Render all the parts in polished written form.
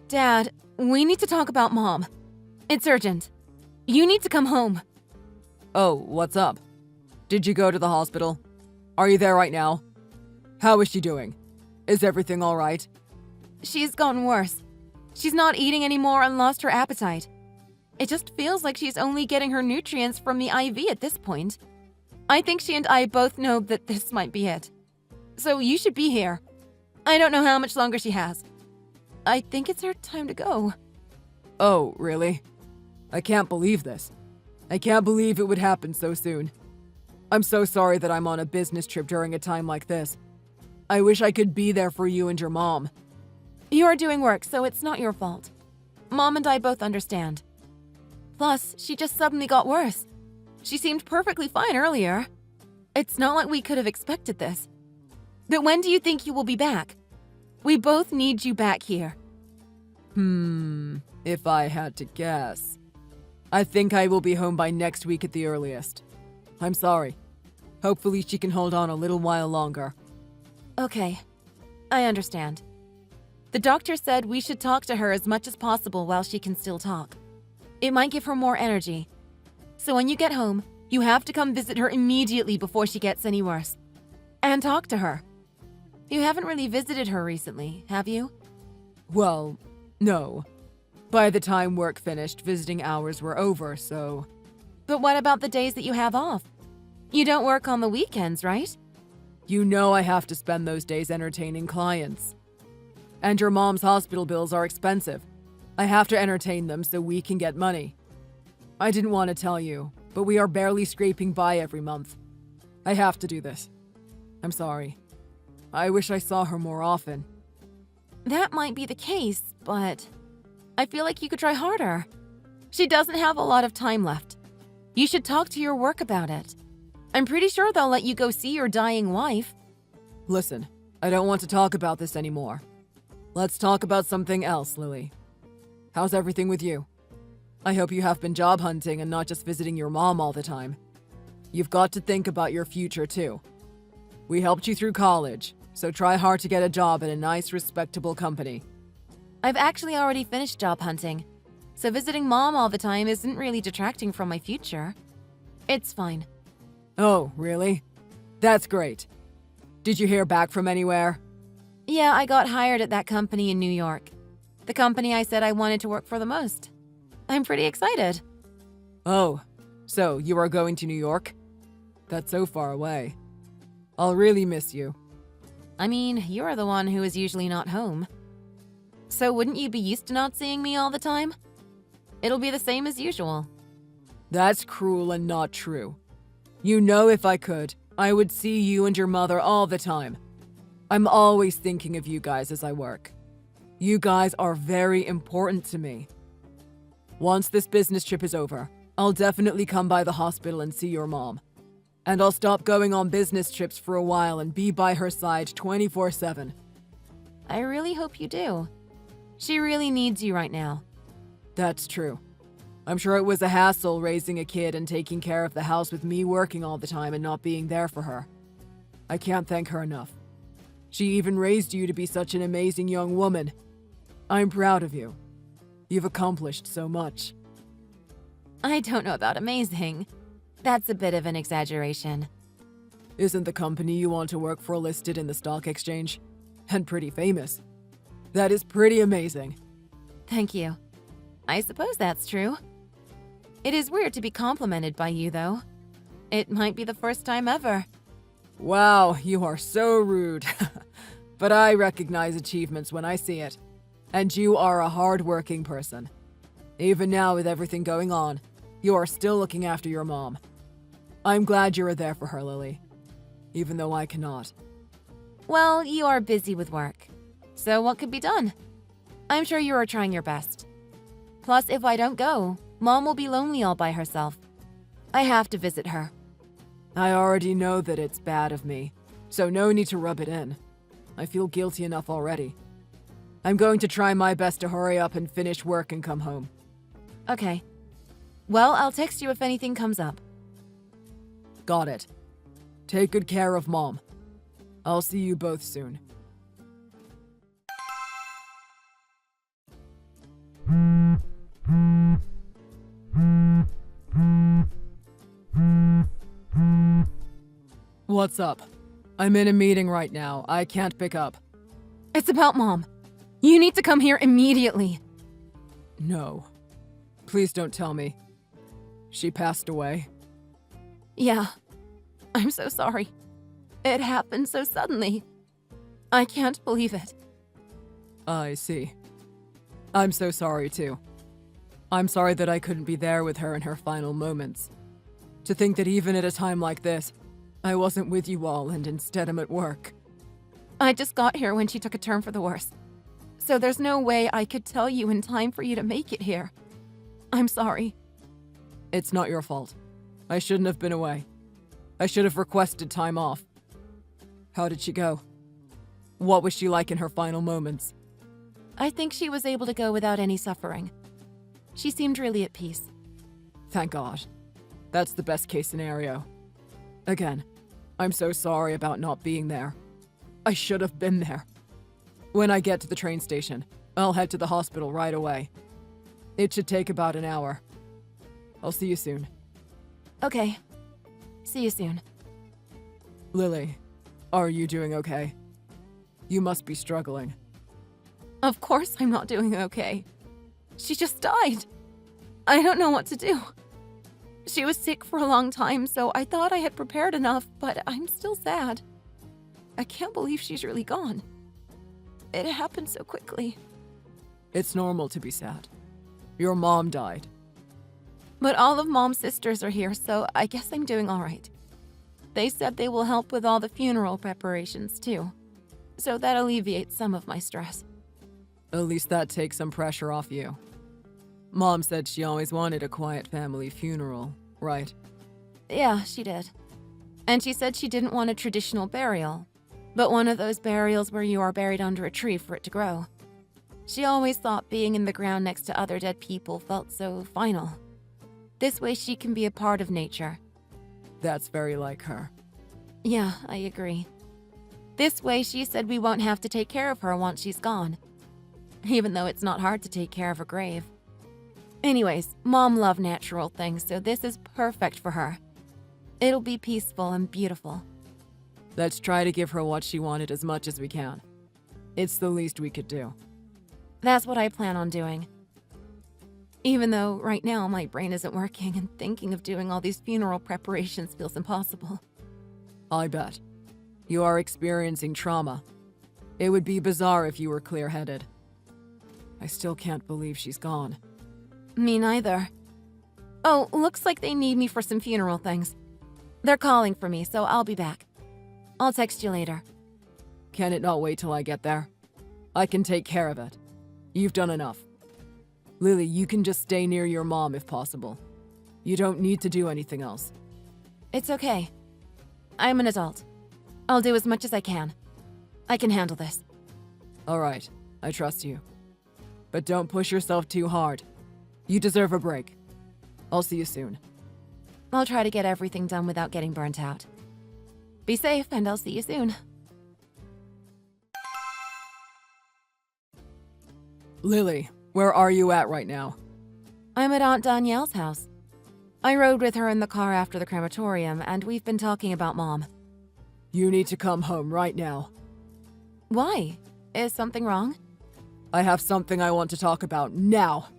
Dad, we need to talk about Mom. It's urgent. You need to come home. Oh, what's up? Did you go to the hospital? Are you there right now? How is she doing? Is everything all right? She's gotten worse. She's not eating anymore and lost her appetite. It just feels like she's only getting her nutrients from the IV at this point. I think she and I both know that this might be it. So you should be here. I don't know how much longer she has. I think it's her time to go. Oh, really? I can't believe this. I can't believe it would happen so soon. I'm so sorry that I'm on a business trip during a time like this. I wish I could be there for you and your mom. You are doing work, so it's not your fault. Mom and I both understand. Plus, she just suddenly got worse. She seemed perfectly fine earlier. It's not like we could have expected this. But when do you think you will be back? We both need you back here. If I had to guess, I think I will be home by next week at the earliest. I'm sorry. Hopefully she can hold on a little while longer. Okay, I understand. The doctor said we should talk to her as much as possible while she can still talk. It might give her more energy. So when you get home, you have to come visit her immediately before she gets any worse. And talk to her. You haven't really visited her recently, have you? Well, no. By the time work finished, visiting hours were over, so... But what about the days that you have off? You don't work on the weekends, right? You know I have to spend those days entertaining clients. And your mom's hospital bills are expensive. I have to entertain them so we can get money. I didn't want to tell you, but we are barely scraping by every month. I have to do this. I'm sorry. I wish I saw her more often. That might be the case, but I feel like you could try harder. She doesn't have a lot of time left. You should talk to your work about it. I'm pretty sure they'll let you go see your dying wife. Listen, I don't want to talk about this anymore. Let's talk about something else, Lily. How's everything with you? I hope you have been job hunting and not just visiting your mom all the time. You've got to think about your future too. We helped you through college, so try hard to get a job at a nice, respectable company. I've actually already finished job hunting, so visiting Mom all the time isn't really detracting from my future. It's fine. Oh, really? That's great. Did you hear back from anywhere? Yeah, I got hired at that company in New York. The company I said I wanted to work for the most. I'm pretty excited. Oh, so you are going to New York? That's so far away. I'll really miss you. I mean, you're the one who is usually not home. So wouldn't you be used to not seeing me all the time? It'll be the same as usual. That's cruel and not true. You know if I could, I would see you and your mother all the time. I'm always thinking of you guys as I work. You guys are very important to me. Once this business trip is over, I'll definitely come by the hospital and see your mom. And I'll stop going on business trips for a while and be by her side 24/7. I really hope you do. She really needs you right now. That's true. I'm sure it was a hassle raising a kid and taking care of the house with me working all the time and not being there for her. I can't thank her enough. She even raised you to be such an amazing young woman. I'm proud of you. You've accomplished so much. I don't know about amazing. That's a bit of an exaggeration. Isn't the company you want to work for listed in the stock exchange? And pretty famous. That is pretty amazing. Thank you. I suppose that's true. It is weird to be complimented by you, though. It might be the first time ever. Wow, you are so rude. But I recognize achievements when I see it. And you are a hard-working person. Even now with everything going on, you are still looking after your mom. I'm glad you are there for her, Lily. Even though I cannot. Well, you are busy with work. So what could be done? I'm sure you are trying your best. Plus, if I don't go, Mom will be lonely all by herself. I have to visit her. I already know that it's bad of me, so no need to rub it in. I feel guilty enough already. I'm going to try my best to hurry up and finish work and come home. Okay. Well, I'll text you if anything comes up. Got it. Take good care of Mom. I'll see you both soon. What's up? I'm in a meeting right now. I can't pick up. It's about Mom. You need to come here immediately. No. Please don't tell me. She passed away. Yeah. I'm so sorry. It happened so suddenly. I can't believe it. I see. I'm so sorry too. I'm sorry that I couldn't be there with her in her final moments. To think that even at a time like this, I wasn't with you all and instead I'm at work. I just got here when she took a turn for the worse. So there's no way I could tell you in time for you to make it here. I'm sorry. It's not your fault. I shouldn't have been away. I should have requested time off. How did she go? What was she like in her final moments? I think she was able to go without any suffering. She seemed really at peace. Thank God. That's the best case scenario. Again, I'm so sorry about not being there. I should have been there. When I get to the train station, I'll head to the hospital right away. It should take about an hour. I'll see you soon. Okay. See you soon. Lily, are you doing okay? You must be struggling. Of course I'm not doing okay. She just died. I don't know what to do. She was sick for a long time, so I thought I had prepared enough, but I'm still sad. I can't believe she's really gone. It happened so quickly. It's normal to be sad. Your mom died. But all of Mom's sisters are here, so I guess I'm doing all right. They said they will help with all the funeral preparations, too. So that alleviates some of my stress. At least that takes some pressure off you. Mom said she always wanted a quiet family funeral, right? Yeah, she did. And she said she didn't want a traditional burial, but one of those burials where you are buried under a tree for it to grow. She always thought being in the ground next to other dead people felt so final. This way she can be a part of nature. That's very like her. Yeah, I agree. This way she said we won't have to take care of her once she's gone. Even though it's not hard to take care of a grave. Anyways, Mom loved natural things, so this is perfect for her. It'll be peaceful and beautiful. Let's try to give her what she wanted as much as we can. It's the least we could do. That's what I plan on doing. Even though right now my brain isn't working and thinking of doing all these funeral preparations feels impossible. I bet. You are experiencing trauma. It would be bizarre if you were clear-headed. I still can't believe she's gone. Me neither. Oh, looks like they need me for some funeral things. They're calling for me, so I'll be back. I'll text you later. Can it not wait till I get there? I can take care of it. You've done enough. Lily, you can just stay near your mom if possible. You don't need to do anything else. It's okay. I'm an adult. I'll do as much as I can. I can handle this. All right, I trust you. But don't push yourself too hard. You deserve a break. I'll see you soon. I'll try to get everything done without getting burnt out. Be safe, and I'll see you soon. Lily, where are you at right now? I'm at Aunt Danielle's house. I rode with her in the car after the crematorium, and we've been talking about Mom. You need to come home right now. Why? Is something wrong? I have something I want to talk about now.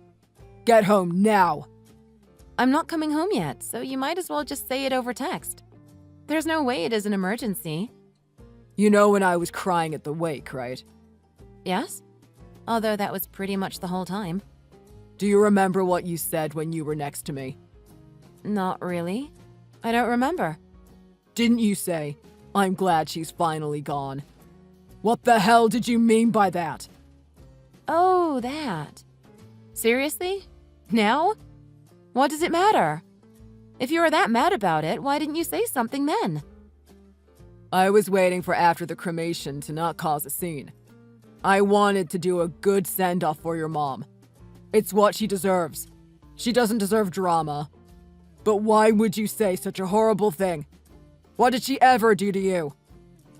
Get home now. I'm not coming home yet, so you might as well just say it over text. There's no way it is an emergency. You know when I was crying at the wake, right? Yes? Although that was pretty much the whole time. Do you remember what you said when you were next to me? Not really. I don't remember. Didn't you say, I'm glad she's finally gone? What the hell did you mean by that? Oh, that. Seriously? Now? What does it matter? If you were that mad about it, why didn't you say something then? I was waiting for after the cremation to not cause a scene. I wanted to do a good send-off for your mom. It's what she deserves. She doesn't deserve drama. But why would you say such a horrible thing? What did she ever do to you?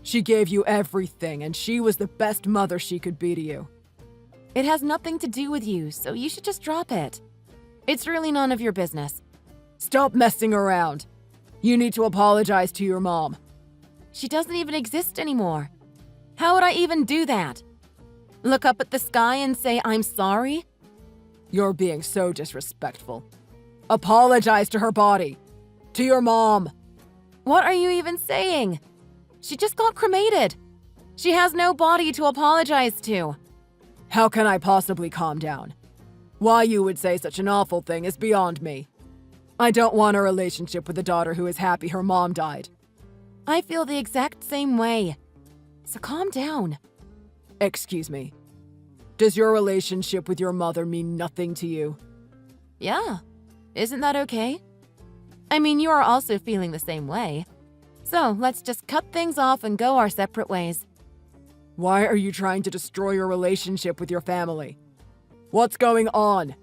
She gave you everything, and she was the best mother she could be to you. It has nothing to do with you, so you should just drop it. It's really none of your business. Stop messing around. You need to apologize to your mom. She doesn't even exist anymore. How would I even do that? Look up at the sky and say I'm sorry? You're being so disrespectful. Apologize to her body. To your mom. What are you even saying? She just got cremated. She has no body to apologize to. How can I possibly calm down? Why you would say such an awful thing is beyond me. I don't want a relationship with a daughter who is happy her mom died. I feel the exact same way. So calm down. Excuse me. Does your relationship with your mother mean nothing to you? Yeah. Isn't that okay? I mean, you are also feeling the same way. So let's just cut things off and go our separate ways. Why are you trying to destroy your relationship with your family? What's going on?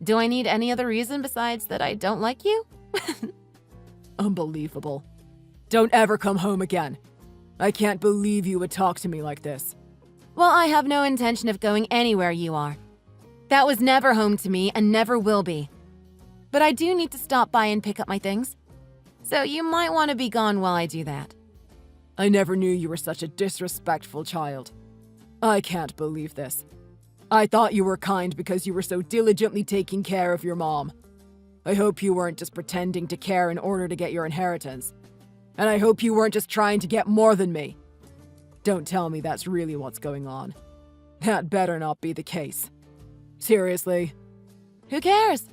Do I need any other reason besides that I don't like you? Unbelievable. Don't ever come home again. I can't believe you would talk to me like this. Well, I have no intention of going anywhere you are. That was never home to me and never will be. But I do need to stop by and pick up my things. So you might want to be gone while I do that. I never knew you were such a disrespectful child. I can't believe this. I thought you were kind because you were so diligently taking care of your mom. I hope you weren't just pretending to care in order to get your inheritance. And I hope you weren't just trying to get more than me. Don't tell me that's really what's going on. That better not be the case. Seriously. Who cares?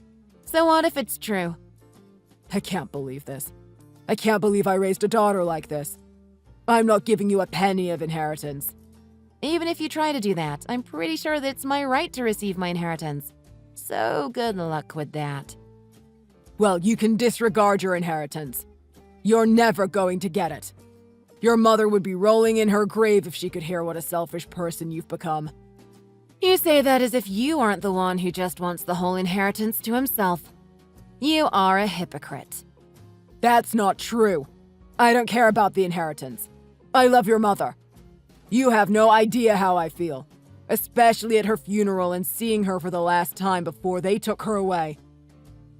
So what if it's true? I can't believe this. I can't believe I raised a daughter like this. I'm not giving you a penny of inheritance. Even if you try to do that, I'm pretty sure that it's my right to receive my inheritance. So good luck with that. Well, you can disregard your inheritance. You're never going to get it. Your mother would be rolling in her grave if she could hear what a selfish person you've become. You say that as if you aren't the one who just wants the whole inheritance to himself. You are a hypocrite. That's not true. I don't care about the inheritance. I love your mother. You have no idea how I feel, especially at her funeral and seeing her for the last time before they took her away.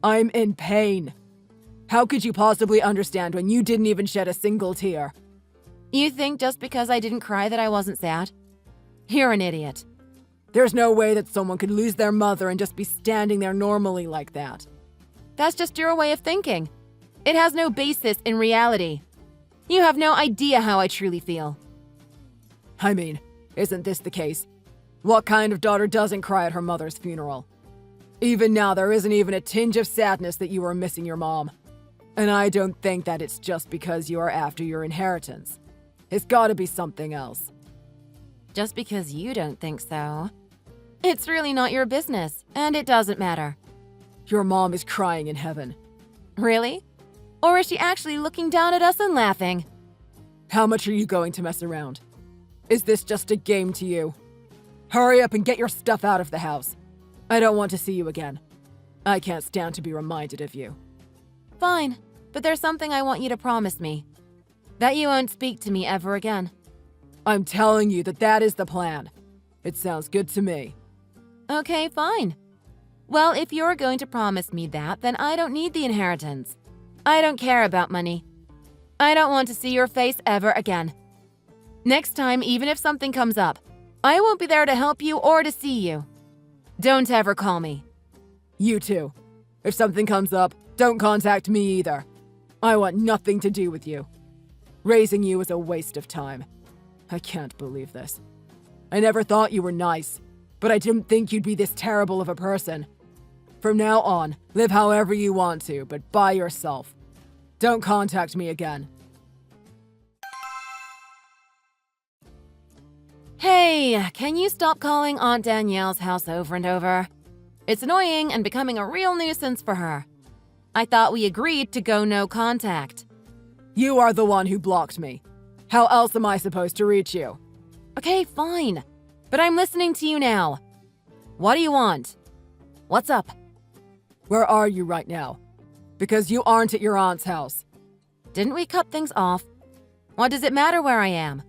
I'm in pain. How could you possibly understand when you didn't even shed a single tear? You think just because I didn't cry that I wasn't sad? You're an idiot. There's no way that someone could lose their mother and just be standing there normally like that. That's just your way of thinking. It has no basis in reality. You have no idea how I truly feel. I mean, isn't this the case? What kind of daughter doesn't cry at her mother's funeral? Even now, there isn't even a tinge of sadness that you are missing your mom. And I don't think that it's just because you are after your inheritance. It's gotta be something else. Just because you don't think so. It's really not your business, and it doesn't matter. Your mom is crying in heaven. Really? Or is she actually looking down at us and laughing? How much are you going to mess around? Is this just a game to you? Hurry up and get your stuff out of the house. I don't want to see you again. I can't stand to be reminded of you. Fine, but there's something I want you to promise me. That you won't speak to me ever again. I'm telling you that is the plan. It sounds good to me. Okay, fine. Well, if you're going to promise me that, then I don't need the inheritance. I don't care about money. I don't want to see your face ever again. Next time, even if something comes up, I won't be there to help you or to see you. Don't ever call me. You too. If something comes up, don't contact me either. I want nothing to do with you. Raising you is a waste of time. I can't believe this. I never thought you were nice, but I didn't think you'd be this terrible of a person. From now on, live however you want to, but by yourself. Don't contact me again. Hey, can you stop calling Aunt Danielle's house over and over? It's annoying and becoming a real nuisance for her. I thought we agreed to go no contact. You are the one who blocked me. How else am I supposed to reach you? Okay, fine. But I'm listening to you now. What do you want? What's up? Where are you right now? Because you aren't at your aunt's house. Didn't we cut things off? What does it matter where I am?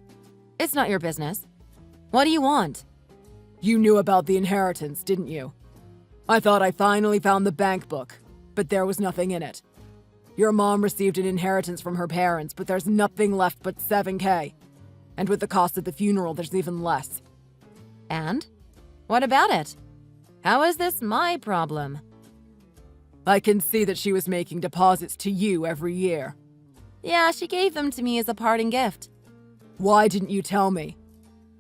It's not your business. What do you want? You knew about the inheritance, didn't you? I thought I finally found the bank book, but there was nothing in it. Your mom received an inheritance from her parents, but there's nothing left but $7,000. And with the cost of the funeral, there's even less. And? What about it? How is this my problem? I can see that she was making deposits to you every year. Yeah, she gave them to me as a parting gift. Why didn't you tell me?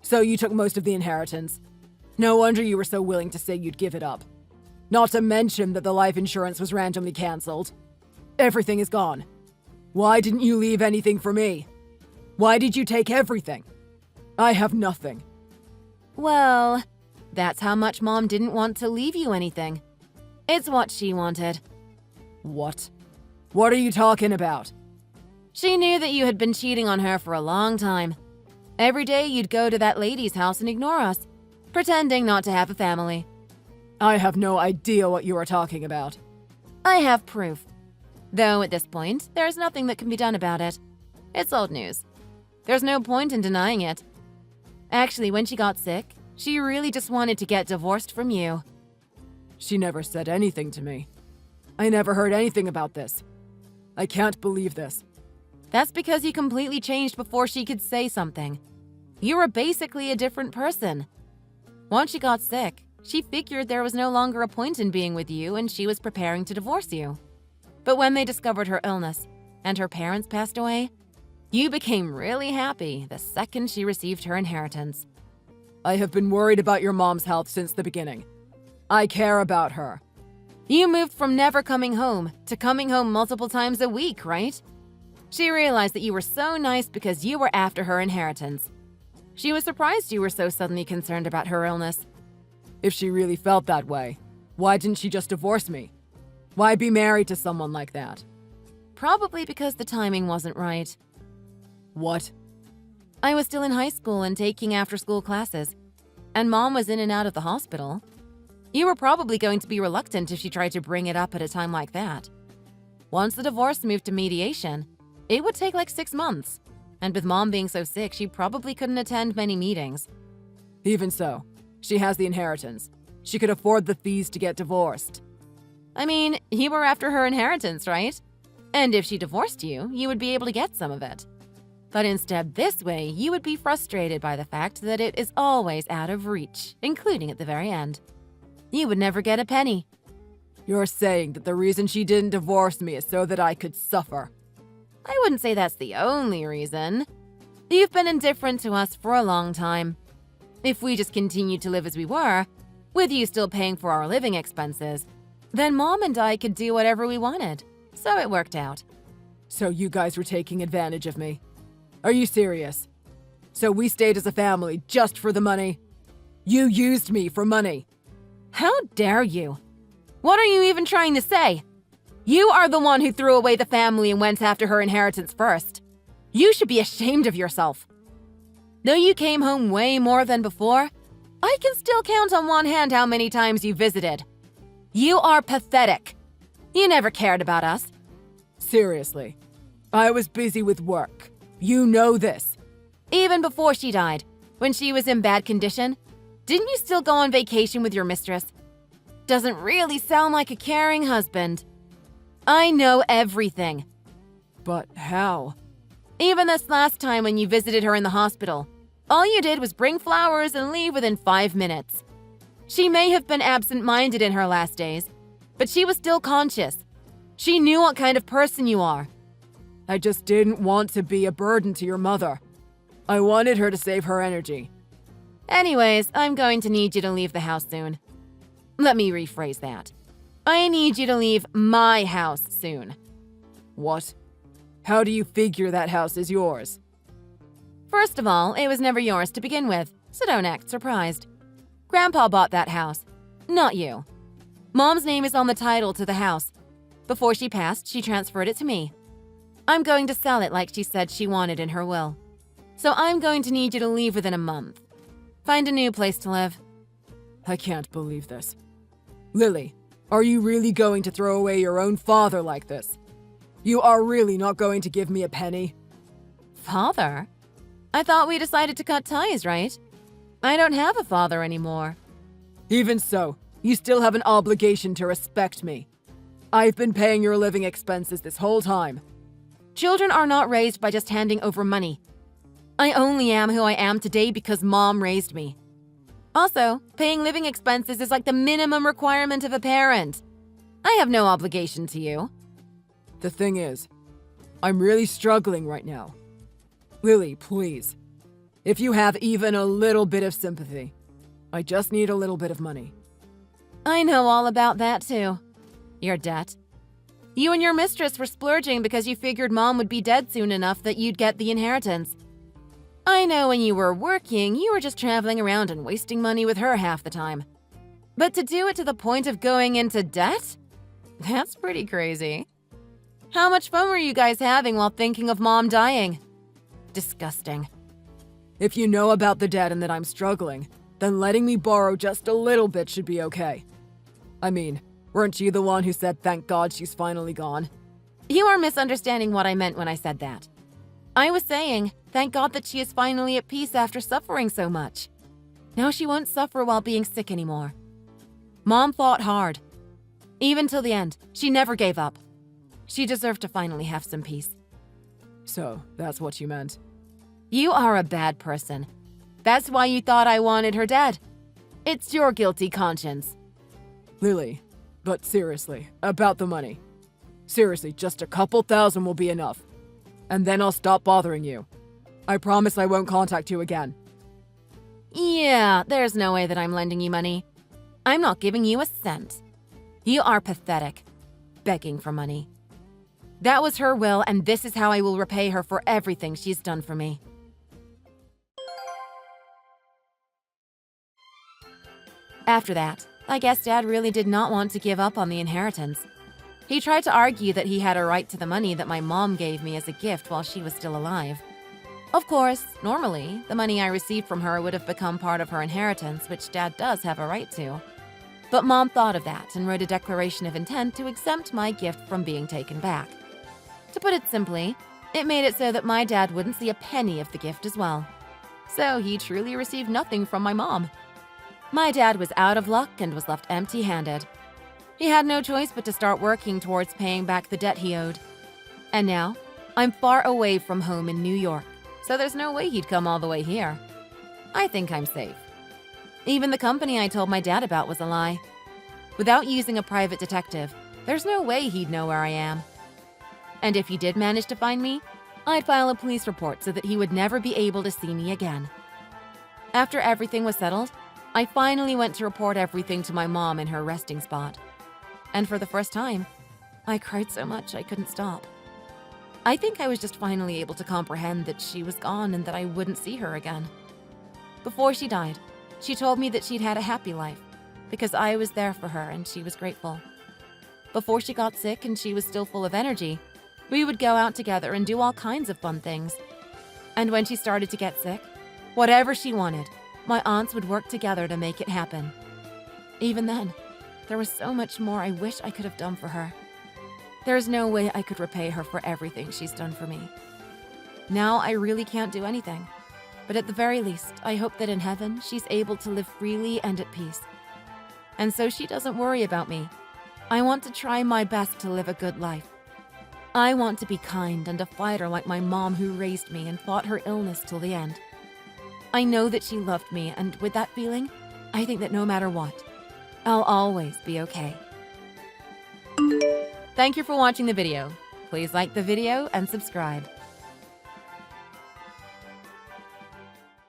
So you took most of the inheritance. No wonder you were so willing to say you'd give it up. Not to mention that the life insurance was randomly cancelled. Everything is gone. Why didn't you leave anything for me? Why did you take everything? I have nothing. Well, that's how much Mom didn't want to leave you anything. It's what she wanted. What? What are you talking about? She knew that you had been cheating on her for a long time. Every day you'd go to that lady's house and ignore us, pretending not to have a family. I have no idea what you are talking about. I have proof. Though at this point, there's nothing that can be done about it. It's old news. There's no point in denying it. Actually, when she got sick, she really just wanted to get divorced from you. She never said anything to me. I never heard anything about this. I can't believe this. That's because you completely changed before she could say something. You were basically a different person. Once she got sick, she figured there was no longer a point in being with you and she was preparing to divorce you. But when they discovered her illness and her parents passed away, you became really happy the second she received her inheritance. I have been worried about your mom's health since the beginning. I care about her. You moved from never coming home to coming home multiple times a week, right? She realized that you were so nice because you were after her inheritance. She was surprised you were so suddenly concerned about her illness. If she really felt that way, why didn't she just divorce me? Why be married to someone like that? Probably because the timing wasn't right. What? I was still in high school and taking after-school classes, and Mom was in and out of the hospital. You were probably going to be reluctant if she tried to bring it up at a time like that. Once the divorce moved to mediation, it would take like 6 months, and with Mom being so sick, she probably couldn't attend many meetings. Even so, she has the inheritance. She could afford the fees to get divorced. I mean, you were after her inheritance, right? And if she divorced you, you would be able to get some of it. But instead, this way, you would be frustrated by the fact that it is always out of reach, including at the very end. You would never get a penny. You're saying that the reason she didn't divorce me is so that I could suffer. I wouldn't say that's the only reason. You've been indifferent to us for a long time. If we just continued to live as we were, with you still paying for our living expenses, then Mom and I could do whatever we wanted. So it worked out. So you guys were taking advantage of me? Are you serious? So we stayed as a family just for the money? You used me for money. How dare you? What are you even trying to say? You are the one who threw away the family and went after her inheritance first. You should be ashamed of yourself. Though you came home way more than before, I can still count on one hand how many times you visited. You are pathetic. You never cared about us. Seriously, I was busy with work. You know this. Even before she died, when she was in bad condition, didn't you still go on vacation with your mistress? Doesn't really sound like a caring husband. I know everything. But how? Even this last time when you visited her in the hospital, all you did was bring flowers and leave within 5 minutes. She may have been absent-minded in her last days, but she was still conscious. She knew what kind of person you are. I just didn't want to be a burden to your mother. I wanted her to save her energy. Anyways, I'm going to need you to leave the house soon. Let me rephrase that. I need you to leave my house soon. What? How do you figure that house is yours? First of all, it was never yours to begin with, so don't act surprised. Grandpa bought that house, not you. Mom's name is on the title to the house. Before she passed, she transferred it to me. I'm going to sell it like she said she wanted in her will. So I'm going to need you to leave within a month. Find a new place to live. I can't believe this. Lily, are you really going to throw away your own father like this? You are really not going to give me a penny? Father? I thought we decided to cut ties, right? I don't have a father anymore. Even so, you still have an obligation to respect me. I've been paying your living expenses this whole time. Children are not raised by just handing over money. I only am who I am today because Mom raised me. Also, paying living expenses is like the minimum requirement of a parent. I have no obligation to you. The thing is, I'm really struggling right now. Lily, please. If you have even a little bit of sympathy, I just need a little bit of money. I know all about that too. Your debt. You and your mistress were splurging because you figured Mom would be dead soon enough that you'd get the inheritance. I know when you were working, you were just traveling around and wasting money with her half the time. But to do it to the point of going into debt? That's pretty crazy. How much fun were you guys having while thinking of Mom dying? Disgusting. If you know about the debt and that I'm struggling, then letting me borrow just a little bit should be okay. I mean, weren't you the one who said thank God she's finally gone? You are misunderstanding what I meant when I said that. I was saying, thank God that she is finally at peace after suffering so much. Now she won't suffer while being sick anymore. Mom fought hard. Even till the end, she never gave up. She deserved to finally have some peace. So, that's what you meant. You are a bad person. That's why you thought I wanted her dead. It's your guilty conscience. Lily, but seriously, about the money. Seriously, just a couple thousand will be enough. And then I'll stop bothering you. I promise I won't contact you again. Yeah, there's no way that I'm lending you money. I'm not giving you a cent. You are pathetic. Begging for money. That was her will, and this is how I will repay her for everything she's done for me. After that, I guess Dad really did not want to give up on the inheritance. He tried to argue that he had a right to the money that my mom gave me as a gift while she was still alive. Of course, normally, the money I received from her would have become part of her inheritance, which Dad does have a right to. But Mom thought of that and wrote a declaration of intent to exempt my gift from being taken back. To put it simply, it made it so that my dad wouldn't see a penny of the gift as well. So he truly received nothing from my mom. My dad was out of luck and was left empty-handed. He had no choice but to start working towards paying back the debt he owed. And now, I'm far away from home in New York, so there's no way he'd come all the way here. I think I'm safe. Even the company I told my dad about was a lie. Without using a private detective, there's no way he'd know where I am. And if he did manage to find me, I'd file a police report so that he would never be able to see me again. After everything was settled, I finally went to report everything to my mom in her resting spot. And for the first time, I cried so much I couldn't stop. I think I was just finally able to comprehend that she was gone and that I wouldn't see her again. Before she died, she told me that she'd had a happy life because I was there for her and she was grateful. Before she got sick and she was still full of energy, we would go out together and do all kinds of fun things. And when she started to get sick, whatever she wanted, my aunts would work together to make it happen. Even then, there was so much more I wish I could have done for her. There's no way I could repay her for everything she's done for me. Now I really can't do anything. But at the very least, I hope that in heaven, she's able to live freely and at peace. And so she doesn't worry about me. I want to try my best to live a good life. I want to be kind and a fighter like my mom who raised me and fought her illness till the end. I know that she loved me, and with that feeling, I think that no matter what, I'll always be okay. Thank you for watching the video. Please like the video and subscribe.